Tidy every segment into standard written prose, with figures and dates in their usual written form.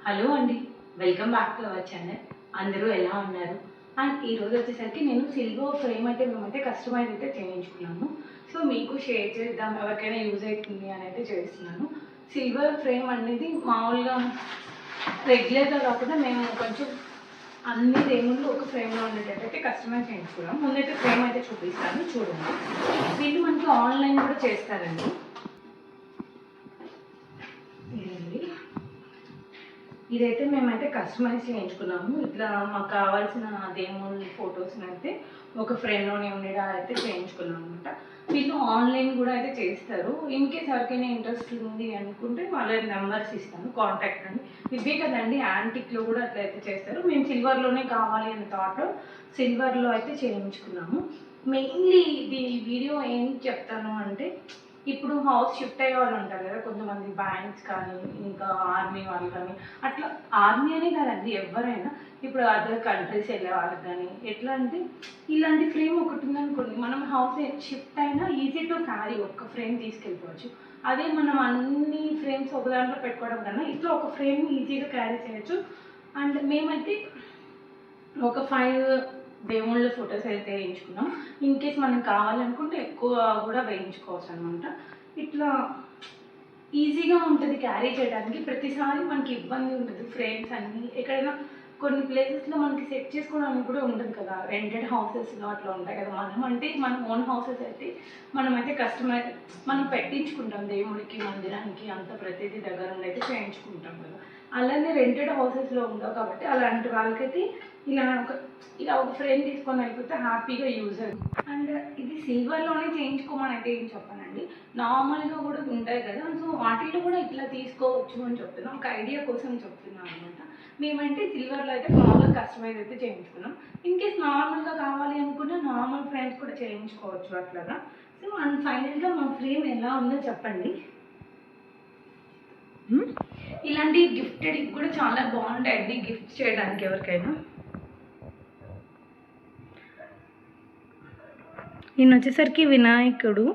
Hello అండి, welcome back to our channel. అందరూ ఎలా ఉన్నారు? అండ్ ఈరోజు వచ్చేసరికి నేను సిల్వర్ ఫ్రేమ్ అయితే మేమైతే కస్టమైజ్ అయితే చేయించుకున్నాము. సో మీకు షేర్ చేద్దాం, ఎవరికైనా యూజ్ అవుతుంది అని అయితే చేస్తున్నాను. సిల్వర్ ఫ్రేమ్ అనేది మామూలుగా రెగ్యులర్గా కాకుండా మేము కొంచెం అన్ని దేవుళ్ళు ఒక ఫ్రేమ్లో ఉండేటట్టయితే కస్టమైజ్ చేయించుకున్నాం. ముందైతే ఫ్రేమ్ అయితే చూపిస్తాను, చూడండి. వీళ్ళు మనకి ఆన్లైన్ కూడా చేస్తారండి. ఇదైతే మేమైతే కస్టమైజ్ చేయించుకున్నాము. ఇట్లా మాకు కావాల్సిన దేవుళ్ళ ఫొటోస్ని అయితే ఒక ఫ్రేమ్లోనే ఉండేలా అయితే చేయించుకున్నాం అనమాట. వీళ్ళు ఆన్లైన్ కూడా అయితే చేస్తారు. ఇన్ కేస్ ఎవరికైనా ఇంట్రెస్ట్ ఉంది అనుకుంటే వాళ్ళ నెంబర్స్ ఇస్తాను, కాంటాక్ట్ అండి. ఇవే కదండి, యాంటిక్లో కూడా అట్లా అయితే చేస్తారు. మేము సిల్వర్లోనే కావాలి అనే థాట్ సిల్వర్లో అయితే చేయించుకున్నాము. మెయిన్లీ ఇది వీడియో ఏం చెప్తాను అంటే, ఇప్పుడు హౌస్ షిఫ్ట్ అయ్యే వాళ్ళు ఉంటారు కదా, కొంతమంది బ్యాంక్స్ కానీ ఇంకా ఆర్మీ వాళ్ళు కానీ అట్లా. ఆర్మీ అనే కాదండి, ఎవరైనా ఇప్పుడు అదర్ కంట్రీస్ వెళ్ళే వాళ్ళకి కానీ ఎట్లా అంటే ఇలాంటి ఫ్రేమ్ ఒకటి ఉందనుకోండి, మనం హౌస్ షిఫ్ట్ అయినా ఈజీ టు క్యారీ, ఒక్క ఫ్రేమ్ తీసుకెళ్ళిపోవచ్చు. అదే మనం అన్ని ఫ్రేమ్స్ ఒక దాంట్లో పెట్టుకోవడం కన్నా ఇట్లా ఒక ఫ్రేమ్ ఈజీగా క్యారీ చేయొచ్చు. అండ్ మేమైతే ఒక 5 దేవుళ్ళ ఫొటోస్ అయితే వేయించుకున్నాం. ఇన్ కేస్ మనం కావాలనుకుంటే ఎక్కువ కూడా వేయించుకోవచ్చు అనమాట. ఇట్లా ఈజీగా ఉంటుంది క్యారీ చేయడానికి. ప్రతిసారి మనకి ఇబ్బంది ఉంటుంది. ఫ్రేమ్స్ అన్నీ ఎక్కడైనా కొన్ని ప్లేసెస్లో మనకి సెట్ చేసుకోవడానికి కూడా ఉండదు కదా, రెంటెడ్ హౌసెస్లో అట్లా ఉంటాయి కదా. మన ఓన్ హౌసెస్ అయితే మనమైతే కస్టమైజ్ మనం పెట్టించుకుంటాం, దేవుడికి మందిరానికి అంత ప్రతిదీ దగ్గర ఉండి అయితే చేయించుకుంటాం కదా. అలానే రెంటెడ్ హౌసెస్లో ఉండవు కాబట్టి అలాంటి వాళ్ళకైతే ఇలా ఒక ఫ్రేమ్ తీసుకొని వెళ్ళిపోతే హ్యాపీగా యూజ్ అవుతుంది. అండ్ ఇది సిల్వర్లోనే చేయించుకోమని అయితే ఏం చెప్పానండి, నార్మల్గా కూడా ఉంటాయి కదా, సో వాటిల్లో కూడా ఇట్లా తీసుకోవచ్చు అని చెప్తున్నాం. ఒక ఐడియా కోసం చెప్తున్నాను అనమాట. మేమంటే సిల్వర్లో అయితే నార్మల్ కస్టమైజ్ అయితే చేయించుకున్నాం. ఇన్ కేస్ నార్మల్గా కావాలి అనుకుంటే నార్మల్ ఫ్రేమ్స్ కూడా చేయించుకోవచ్చు అట్లాగా. సో అండ్ ఫైనల్గా మా ఫ్రేమ్ ఎలా ఉందో చెప్పండి. ఇలాంటి గిఫ్టెడ్ కూడా చాలా బాగుంటాయండి, గిఫ్ట్ చేయడానికి ఎవరికైనా. ఈయన వచ్చేసరికి వినాయకుడు,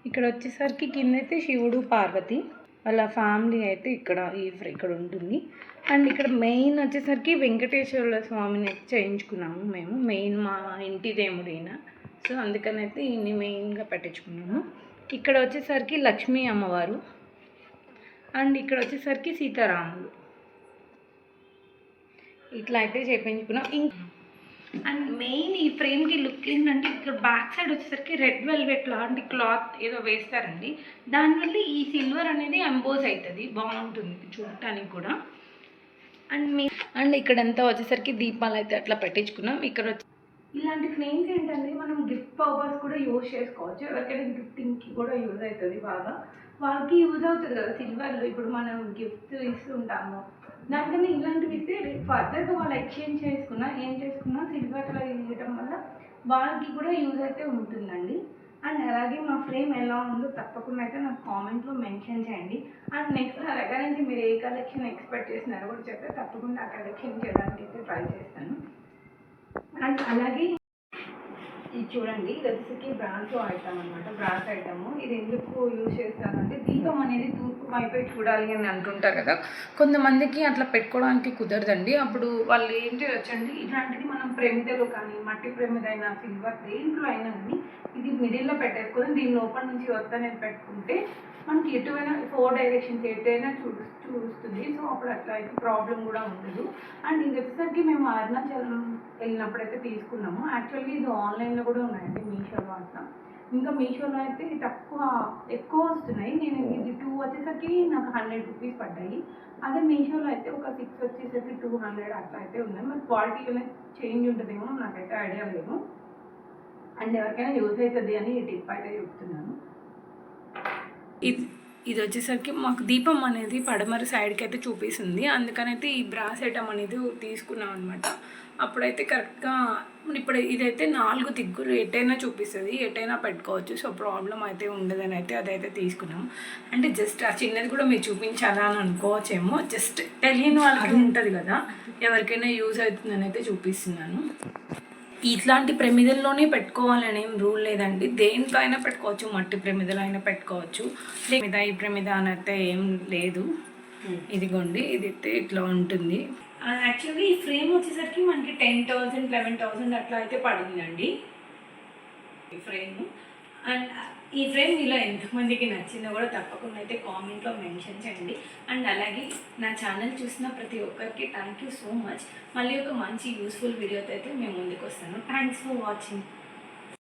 ఇక్కడ వచ్చేసరికి కింద అయితే శివుడు పార్వతి వాళ్ళ ఫ్యామిలీ అయితే ఇక్కడ ఉంటుంది. అండ్ ఇక్కడ మెయిన్ వచ్చేసరికి వెంకటేశ్వర స్వామిని చేయించుకున్నాము మేము. మెయిన్ మా ఇంటి దేవుడైన, సో అందుకనైతే ఈయన్ని మెయిన్గా పెట్టించుకున్నాము. ఇక్కడ వచ్చేసరికి లక్ష్మీ అమ్మవారు, అండ్ ఇక్కడ వచ్చేసరికి సీతారాములు. ఇట్లా అయితే చేయించుకున్నాం. అండ్ మెయిన్ ఈ ఫ్రేమ్కి లుక్ ఏంటంటే, ఇక్కడ బ్యాక్ సైడ్ వచ్చేసరికి రెడ్ వెల్వెట్ లాంటి క్లాత్ ఏదో వేస్తారండి. దానివల్ల ఈ సిల్వర్ అనేది ఎంబోజ్ అవుతుంది, బాగుంటుంది చూడటానికి కూడా. అండ్ ఇక్కడంతా వచ్చేసరికి దీపాలు అయితే అట్లా పెట్టించుకున్నాం. ఇక్కడ ఇలాంటి ఫ్రేమ్స్ ఏంటంటే మనం గిఫ్ట్ పర్పస్ కూడా యూజ్ చేసుకోవచ్చు. ఎవరికైనా గిఫ్టింగ్కి కూడా యూజ్ అవుతుంది, బాగా వాళ్ళకి యూజ్ అవుతుంది కదా. సిల్వర్లో ఇప్పుడు మనం గిఫ్ట్స్ ఇస్తుంటాము, దానికన్నా ఇలాంటివి ఇస్తే ఫర్దర్గా వాళ్ళు ఎక్స్చేంజ్ ఏం చేసుకున్నా సిల్వర్లో ఇవ్వటం వల్ల వాళ్ళకి కూడా యూజ్ అయితే ఉంటుందండి. అండ్ అలాగే మా ఫ్రేమ్ ఎలా ఉందో తప్పకుండా అయితే నాకు కామెంట్లో మెన్షన్ చేయండి. అండ్ నెక్స్ట్ నా దగ్గర నుంచి మీరు ఏ కలెక్షన్ ఎక్స్పెక్ట్ చేసినారో కూడా చెప్తే తప్పకుండా ఆ కలెక్షన్ చేయడానికి అయితే ట్రై చేస్తాను. అండ్ అలాగే ఇది చూడండి, ఇది వచ్చేసరికి బ్రాస్ ఐటమ్ అనమాట. బ్రాస్ ఐటమ్ ఇది ఎందుకు యూజ్ చేస్తానంటే, దీపం అనేది తూర్పు వైపు చూడాలి అని అంటుంటారు కదా, కొంతమందికి అట్లా పెట్టుకోవడానికి కుదరదండి. అప్పుడు వాళ్ళు ఏం చేయొచ్చండి, ఇట్లాంటిది మనం ప్రమిదలో కానీ మట్టి ప్రమిదైనా సిల్వర్ దేంట్లో అయినా కానీ ఇది మిడిల్లో పెట్టేసుకొని దీని లోపల నుంచి వద్ద అనేది పెట్టుకుంటే మనకి ఎటువైనా 4 డైరెక్షన్స్ ఎటైనా చూస్తుంది. సో అప్పుడు అట్లా అయితే ప్రాబ్లం కూడా ఉండదు. అండ్ ఇది వచ్చేసరికి మేము అరుణాచలం వెళ్ళినప్పుడైతే తీసుకున్నాము. యాక్చువల్లీ ఇది ఆన్లైన్లో కూడా ఉన్నాయండి, మీషోలో అట్లా. ఇంకా మీషోలో అయితే ఎక్కువ వస్తున్నాయి. నేను ఇది 2 వచ్చేసరికి నాకు 100 రూపీస్ పడ్డాయి. అదే మీషోలో అయితే ఒక 6 వచ్చేసరికి 200 అట్లా అయితే ఉన్నాయి. మరి క్వాలిటీ అనేది చేంజ్ ఉంటుందేమో నాకైతే ఐడియా లేదు. అండ్ ఎవరికైనా యూజ్ అవుతుంది అని ఈ టిప్ అయితే చెప్తున్నాను. ఇది వచ్చేసరికి మాకు దీపం అనేది పడమర సైడ్కి అయితే చూపిస్తుంది, అందుకనైతే ఈ బ్రాస్ ఐటమ్ అనేది తీసుకున్నాం అనమాట. అప్పుడైతే కరెక్ట్గా ఇప్పుడు ఇదైతే 4 దిక్కులు ఎటైనా చూపిస్తుంది, ఎటైనా పెట్టుకోవచ్చు. సో ప్రాబ్లం అయితే ఉండదని అయితే అదైతే తీసుకున్నాం. అంటే జస్ట్ ఆ చిన్నది కూడా మీరు చూపించాలా అని అనుకోవచ్చేమో, జస్ట్ తెలియని వాళ్ళకి ఉంటుంది కదా, ఎవరికైనా యూజ్ అవుతుందని అయితే చూపిస్తున్నాను. ఇట్లాంటి ప్రమిదల్లోనే పెట్టుకోవాలని ఏం రూల్ లేదండి, దేంట్లో అయినా పెట్టుకోవచ్చు, మట్టి ప్రమిదలు అయినా పెట్టుకోవచ్చు. లేదా ఈ ప్రమిద అనైతే ఏం లేదు. ఇదిగోండి, ఇది అయితే ఇట్లా ఉంటుంది. యాక్చువల్గా ఈ ఫ్రేమ్ వచ్చేసరికి మనకి 10,000 11,000 అట్లా అయితే పడుతుందండి ఈ ఫ్రేమ్. అండ్ ఈ ఫ్రేమ్ మీలో ఎంతమందికి నచ్చిందో కూడా తప్పకుండా అయితే కామెంట్లో మెన్షన్ చేయండి. అండ్ అలాగే నా ఛానల్ చూసిన ప్రతి ఒక్కరికి థ్యాంక్ యూ సో మచ్. మళ్ళీ ఒక మంచి యూస్ఫుల్ వీడియోతో అయితే మేము ముందుకు వస్తాను. Thanks for watching.